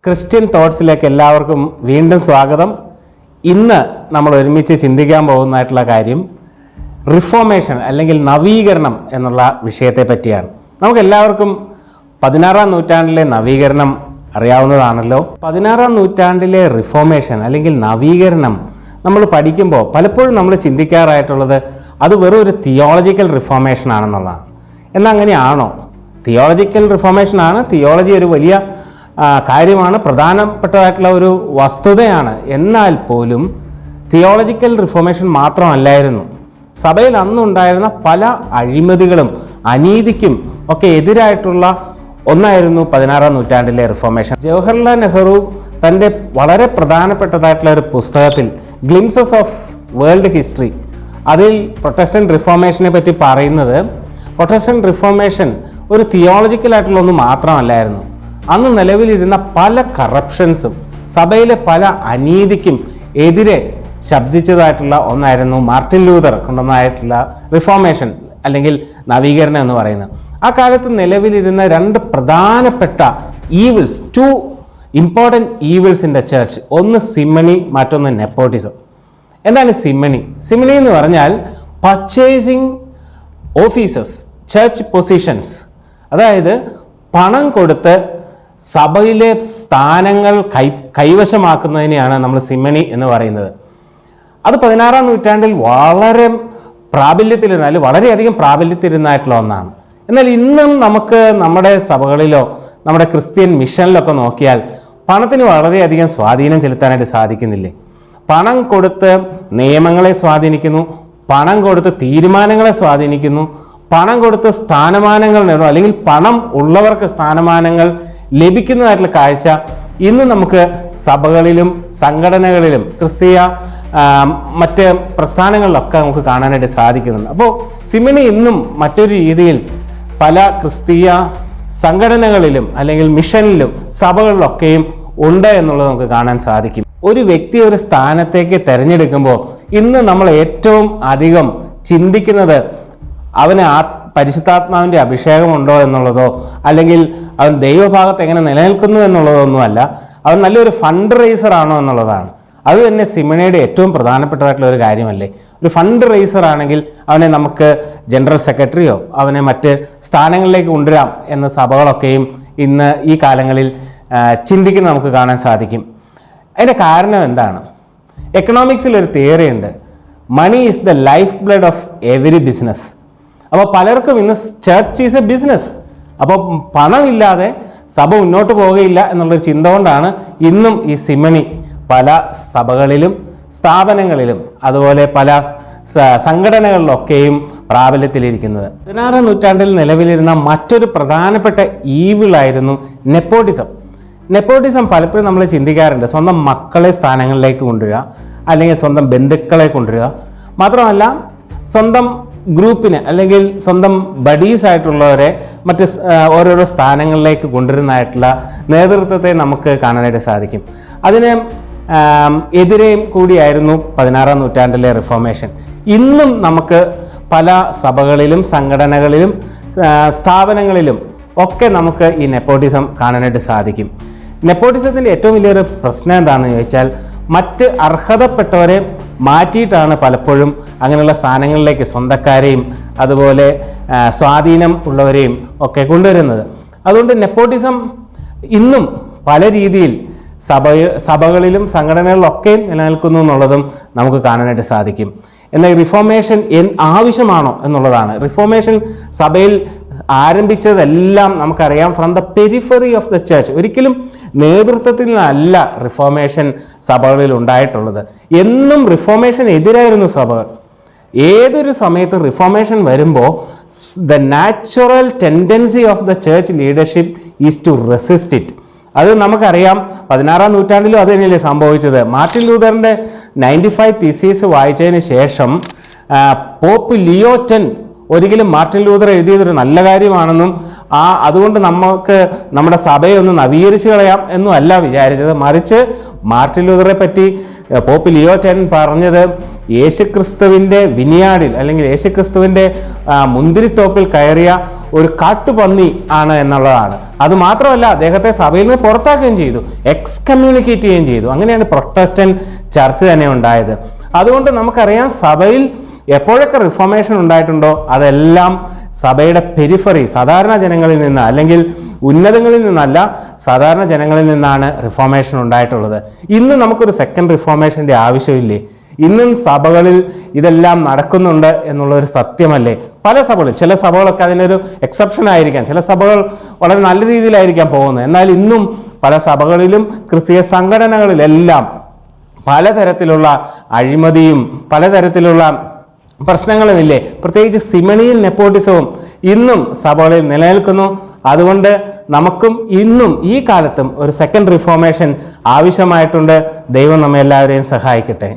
Christian തോട്ട്സിലേക്ക് എല്ലാവർക്കും വീണ്ടും സ്വാഗതം. ഇന്ന് നമ്മൾ ഒരുമിച്ച് ചിന്തിക്കാൻ പോകുന്നതായിട്ടുള്ള കാര്യം റിഫോർമേഷൻ അല്ലെങ്കിൽ നവീകരണം എന്നുള്ള വിഷയത്തെ പറ്റിയാണ്. നമുക്കെല്ലാവർക്കും 16-ാം നൂറ്റാണ്ടിലെ നവീകരണം അറിയാവുന്നതാണല്ലോ. 16-ാം നൂറ്റാണ്ടിലെ റിഫോർമേഷൻ അല്ലെങ്കിൽ നവീകരണം നമ്മൾ പഠിക്കുമ്പോൾ പലപ്പോഴും നമ്മൾ ചിന്തിക്കാറായിട്ടുള്ളത് അത് വെറും ഒരു തിയോളജിക്കൽ റിഫോർമേഷൻ ആണെന്നുള്ളതാണ്. എന്നാൽ അങ്ങനെയാണോ? തിയോളജിക്കൽ റിഫോർമേഷൻ ആണ്, തിയോളജി ഒരു വലിയ കാര്യമാണ്, പ്രധാനപ്പെട്ടതായിട്ടുള്ള ഒരു വസ്തുതയാണ്. എന്നാൽ പോലും തിയോളജിക്കൽ റിഫോർമേഷൻ മാത്രമല്ലായിരുന്നു. സഭയിൽ അന്നുണ്ടായിരുന്ന പല അഴിമതികളും അനീതിക്കും ഒക്കെ എതിരായിട്ടുള്ള ഒന്നായിരുന്നു 16-ാം നൂറ്റാണ്ടിലെ റിഫോർമേഷൻ. ജവഹർലാൽ നെഹ്റു തൻ്റെ വളരെ പ്രധാനപ്പെട്ടതായിട്ടുള്ള ഒരു പുസ്തകത്തിൽ ഗ്ലിംസസ് ഓഫ് വേൾഡ് ഹിസ്റ്ററി, അതിൽ പ്രൊട്ടസ്റ്റന്റ് റിഫോർമേഷനെ പറ്റി പറയുന്നത് പ്രൊട്ടസ്റ്റന്റ് റിഫോർമേഷൻ ഒരു തിയോളജിക്കലായിട്ടുള്ള ഒന്ന് മാത്രമല്ലായിരുന്നു. അന്ന് നിലവിലിരുന്ന പല കറപ്ഷൻസും സഭയിലെ പല അനീതിക്കും എതിരെ ശബ്ദിച്ചതായിട്ടുള്ള ഒന്നായിരുന്നു മാർട്ടിൻ ലൂതർ കൊണ്ടുവന്നതായിട്ടുള്ള റിഫോർമേഷൻ അല്ലെങ്കിൽ നവീകരണം എന്ന് പറയുന്നത്. ആ കാലത്ത് നിലവിലിരുന്ന രണ്ട് പ്രധാനപ്പെട്ട evils, two important evils in the church, ഒന്ന് സിമണി, മറ്റൊന്ന് നെപ്പോട്ടിസം. എന്താണ് സിമണി? സിമണി എന്ന് പറഞ്ഞാൽ പർച്ചേസിങ് ഓഫീസസ്, ചർച്ച് പൊസിഷൻസ്, അതായത് പണം കൊടുത്ത് സഭയിലെ സ്ഥാനങ്ങൾ കൈവശമാക്കുന്നതിനെയാണ് നമ്മൾ സിമണി എന്ന് പറയുന്നത്. അത് 16-ാം നൂറ്റാണ്ടിൽ വളരെ പ്രാബല്യത്തിലിരുന്ന, വളരെയധികം പ്രാബല്യത്തിലിരുന്നായിട്ടുള്ള ഒന്നാണ്. എന്നാൽ ഇന്നും നമുക്ക് നമ്മുടെ സഭകളിലോ നമ്മുടെ ക്രിസ്ത്യൻ മിഷനിലൊക്കെ നോക്കിയാൽ പണത്തിന് വളരെയധികം സ്വാധീനം ചെലുത്താനായിട്ട് സാധിക്കുന്നില്ലേ? പണം കൊടുത്ത് നിയമങ്ങളെ സ്വാധീനിക്കുന്നു, പണം കൊടുത്ത് തീരുമാനങ്ങളെ സ്വാധീനിക്കുന്നു, പണം കൊടുത്ത് സ്ഥാനമാനങ്ങൾ നേടും, അല്ലെങ്കിൽ പണം ഉള്ളവർക്ക് സ്ഥാനമാനങ്ങൾ ലഭിക്കുന്നതായിട്ടുള്ള കാഴ്ച ഇന്ന് നമുക്ക് സഭകളിലും സംഘടനകളിലും ക്രിസ്തീയ മറ്റ് പ്രസ്ഥാനങ്ങളിലൊക്കെ നമുക്ക് കാണാനായിട്ട് സാധിക്കുന്നുണ്ട്. അപ്പോൾ സിമണി ഇന്നും മറ്റൊരു രീതിയിൽ പല ക്രിസ്തീയ സംഘടനകളിലും അല്ലെങ്കിൽ മിഷനിലും സഭകളിലൊക്കെയും ഉണ്ട് എന്നുള്ളത് നമുക്ക് കാണാൻ സാധിക്കും. ഒരു വ്യക്തി ഒരു സ്ഥാനത്തേക്ക് തിരഞ്ഞെടുക്കുമ്പോൾ ഇന്ന് നമ്മൾ ഏറ്റവും അധികം ചിന്തിക്കുന്നത് അവന് പരിശുദ്ധാത്മാവിൻ്റെ അഭിഷേകമുണ്ടോ എന്നുള്ളതോ, അല്ലെങ്കിൽ അവൻ ദൈവഭാഗത്ത് എങ്ങനെ നിലനിൽക്കുന്നു എന്നുള്ളതൊന്നുമല്ല, അവൻ നല്ലൊരു ഫണ്ട് റൈസർ ആണോ എന്നുള്ളതാണ്. അത് തന്നെ സിമണിയുടെ ഏറ്റവും പ്രധാനപ്പെട്ടതായിട്ടുള്ള ഒരു കാര്യമല്ലേ? ഒരു ഫണ്ട് റൈസർ ആണെങ്കിൽ അവനെ നമുക്ക് ജനറൽ സെക്രട്ടറിയോ അവനെ മറ്റ് സ്ഥാനങ്ങളിലേക്ക് കൊണ്ടുവരാം എന്ന സഭകളൊക്കെയും ഇന്ന് ഈ കാലങ്ങളിൽ ചിന്തിക്കുന്നത് നമുക്ക് കാണാൻ സാധിക്കും. അതിൻ്റെ കാരണം എന്താണ്? എക്കണോമിക്സിൽ ഒരു തിയറി ഉണ്ട്, money is the life blood of every business. അപ്പോൾ പലർക്കും ഇന്ന് ചർച്ച് ഈസ് എ ബിസിനസ്. അപ്പോൾ പണമില്ലാതെ സഭ മുന്നോട്ട് പോവുകയില്ല എന്നുള്ളൊരു ചിന്ത കൊണ്ടാണ് ഇന്നും ഈ സിമണി പല സഭകളിലും സ്ഥാപനങ്ങളിലും അതുപോലെ പല സംഘടനകളിലൊക്കെയും പ്രാബല്യത്തിലിരിക്കുന്നത്. 16-ാം നൂറ്റാണ്ടിൽ നിലവിലിരുന്ന മറ്റൊരു പ്രധാനപ്പെട്ട ഈവിളായിരുന്നു നെപ്പോട്ടിസം. നെപ്പോട്ടിസം പലപ്പോഴും നമ്മൾ ചിന്തിക്കാറുണ്ട്, സ്വന്തം മക്കളെ സ്ഥാനങ്ങളിലേക്ക് കൊണ്ടുവരിക, അല്ലെങ്കിൽ സ്വന്തം ബന്ധുക്കളെ കൊണ്ടുവരിക, മാത്രമല്ല സ്വന്തം ഗ്രൂപ്പിന് അല്ലെങ്കിൽ സ്വന്തം ബഡീസ് ആയിട്ടുള്ളവരെ മറ്റ് ഓരോരോ സ്ഥാനങ്ങളിലേക്ക് കൊണ്ടുവരുന്നതായിട്ടുള്ള നേതൃത്വത്തെ നമുക്ക് കാണാനായിട്ട് സാധിക്കും. അതിന് എതിരെയും കൂടിയായിരുന്നു 16-ാം നൂറ്റാണ്ടിലെ റിഫോർമേഷൻ. ഇന്നും നമുക്ക് പല സഭകളിലും സംഘടനകളിലും സ്ഥാപനങ്ങളിലും ഒക്കെ നമുക്ക് ഈ നെപ്പോട്ടിസം കാണാനായിട്ട് സാധിക്കും. നെപ്പോട്ടിസത്തിൻ്റെ ഏറ്റവും വലിയൊരു പ്രശ്നം എന്താണെന്ന് ചോദിച്ചാൽ മറ്റ് അർഹതപ്പെട്ടവരെ മാറ്റിയിട്ടാണ് പലപ്പോഴും അങ്ങനെയുള്ള സ്ഥാനങ്ങളിലേക്ക് സ്വന്തക്കാരെയും അതുപോലെ സ്വാധീനം ഉള്ളവരെയും ഒക്കെ കൊണ്ടുവരുന്നത്. അതുകൊണ്ട് നെപ്പോട്ടിസം ഇന്നും പല രീതിയിൽ സഭകളിലും സംഘടനകളിലൊക്കെയും നിലനിൽക്കുന്നു എന്നുള്ളതും നമുക്ക് കാണാനായിട്ട് സാധിക്കും. എന്നാൽ റിഫോർമേഷൻ ആവശ്യമാണോ എന്നുള്ളതാണ്. റിഫോർമേഷൻ സഭയിൽ ആരംഭിച്ചതെല്ലാം നമുക്കറിയാം from the periphery of the church. ഒരിക്കലും നേതൃത്വത്തിൽ നിന്നല്ല റിഫോർമേഷൻ സഭകളിൽ ഉണ്ടായിട്ടുള്ളത്. എന്നും റിഫോർമേഷൻ എതിരായിരുന്നു സഭകൾ. ഏതൊരു സമയത്ത് റിഫോർമേഷൻ വരുമ്പോൾ the natural tendency of the church leadership is to resist it. അത് നമുക്കറിയാം. 16-ാം നൂറ്റാണ്ടിലും അത് തന്നെയല്ലേ സംഭവിച്ചത്. മാർട്ടിൻ ലൂതറിൻ്റെ 95 തീസീസ് വായിച്ചതിന് ശേഷം പോപ്പ് ലിയോ 10 ഒരിക്കലും മാർട്ടിൻ ലൂതർ എഴുതിയതൊരു നല്ല കാര്യമാണെന്നും അതുകൊണ്ട് നമുക്ക് നമ്മുടെ സഭയെ ഒന്ന് നവീകരിച്ച് കളയാം എന്നും അല്ല വിചാരിച്ചത്. മറിച്ച് മാർട്ടിൻ ലൂതറെ പറ്റി പോപ്പ് ലിയോ 10 പറഞ്ഞത് യേശുക്രിസ്തുവിൻ്റെ വിനിയാടിൽ അല്ലെങ്കിൽ യേശുക്രിസ്തുവിൻ്റെ മുന്തിരിത്തോപ്പിൽ കയറിയ ഒരു കാട്ടുപന്നി ആണ് എന്നുള്ളതാണ്. അത് മാത്രമല്ല, അദ്ദേഹത്തെ സഭയിൽ നിന്ന് പുറത്താക്കുകയും ചെയ്തു, എക്സ്കമ്മ്യൂണിക്കേറ്റ് ചെയ്യുകയും ചെയ്തു. അങ്ങനെയാണ് പ്രൊട്ടസ്റ്റന്റ് ചർച്ച് തന്നെ ഉണ്ടായത്. അതുകൊണ്ട് നമുക്കറിയാം, സഭയിൽ എപ്പോഴൊക്കെ റിഫോർമേഷൻ ഉണ്ടായിട്ടുണ്ടോ അതെല്ലാം സഭയുടെ പെരിഫറി, സാധാരണ ജനങ്ങളിൽ നിന്ന്, അല്ലെങ്കിൽ ഉന്നതങ്ങളിൽ നിന്നല്ല, സാധാരണ ജനങ്ങളിൽ നിന്നാണ് റിഫോർമേഷൻ ഉണ്ടായിട്ടുള്ളത്. ഇന്ന് നമുക്കൊരു സെക്കൻഡ് റിഫോർമേഷൻ്റെ ആവശ്യമില്ലേ? ഇന്നും സഭകളിൽ ഇതെല്ലാം നടക്കുന്നുണ്ട് എന്നുള്ളൊരു സത്യമല്ലേ? പല സഭകളും, ചില സഭകളൊക്കെ അതിനൊരു എക്സെപ്ഷൻ ആയിരിക്കാം, ചില സഭകൾ വളരെ നല്ല രീതിയിലായിരിക്കാം പോകുന്നത്. എന്നാൽ ഇന്നും പല സഭകളിലും ക്രിസ്തീയ സംഘടനകളിലെല്ലാം പലതരത്തിലുള്ള അഴിമതിയും പലതരത്തിലുള്ള പ്രശ്നങ്ങളുമില്ലേ? പ്രത്യേകിച്ച് സിമണിയൽ നെപ്പോട്ടിസവും ഇന്നും സഭകളിൽ നിലനിൽക്കുന്നു. അതുകൊണ്ട് നമുക്കും ഇന്നും ഈ കാലത്തും ഒരു സെക്കൻഡ് റിഫോർമേഷൻ ആവശ്യമായിട്ടുണ്ട്. ദൈവം നമ്മെ എല്ലാവരെയും സഹായിക്കട്ടെ.